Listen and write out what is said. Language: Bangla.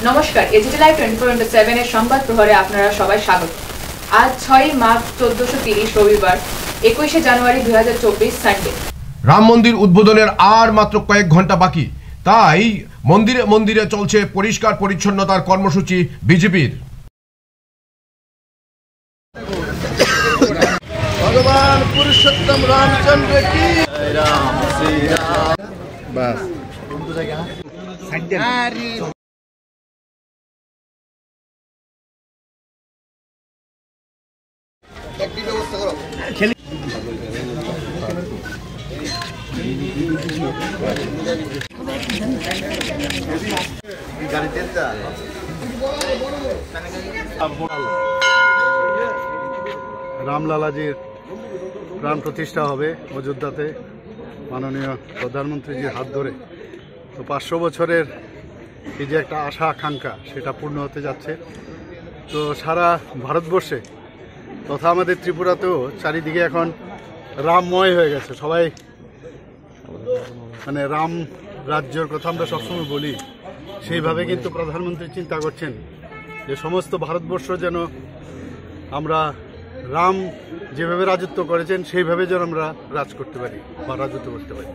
নমস্কার, এজিটি লাইভ 24/7 এর সংবাদ প্রহরে আপনারা সবাই স্বাগত। আজ 6 মার্চ 1430 রবিবার 21 জানুয়ারি 2024 সানডে। রাম মন্দির উদ্বোধনের আর মাত্র কয়েক ঘন্টা বাকি, তাই মন্দিরে মন্দিরে চলছে পরিষ্কার পরিচ্ছন্নতার কর্মসূচি বিজেপির। ভগবান পুরুষোত্তম রামচন্দ্র কি রাম শ্রী রাম। বাস একটি ব্যবস্থা করো। রামলালাজির প্রাণ প্রতিষ্ঠা হবে অযোধ্যাতে মাননীয় প্রধানমন্ত্রীজির হাত ধরে। তো 500 বছরের এই যে একটা আশা আকাঙ্ক্ষা সেটা পূর্ণ হতে যাচ্ছে। তো সারা ভারতবর্ষে তথা আমাদের ত্রিপুরাতেও চারিদিকে এখন রামময় হয়ে গেছে। সবাই মানে রাম রাজ্যের কথা আমরা সবসময় বলি, সেইভাবে কিন্তু প্রধানমন্ত্রী চিন্তা করছেন যে সমস্ত ভারতবর্ষ যেন আমরা রাম যেভাবে রাজত্ব করেছেন সেইভাবে যেন আমরা রাজ করতে পারি বা রাজত্ব করতে পারি।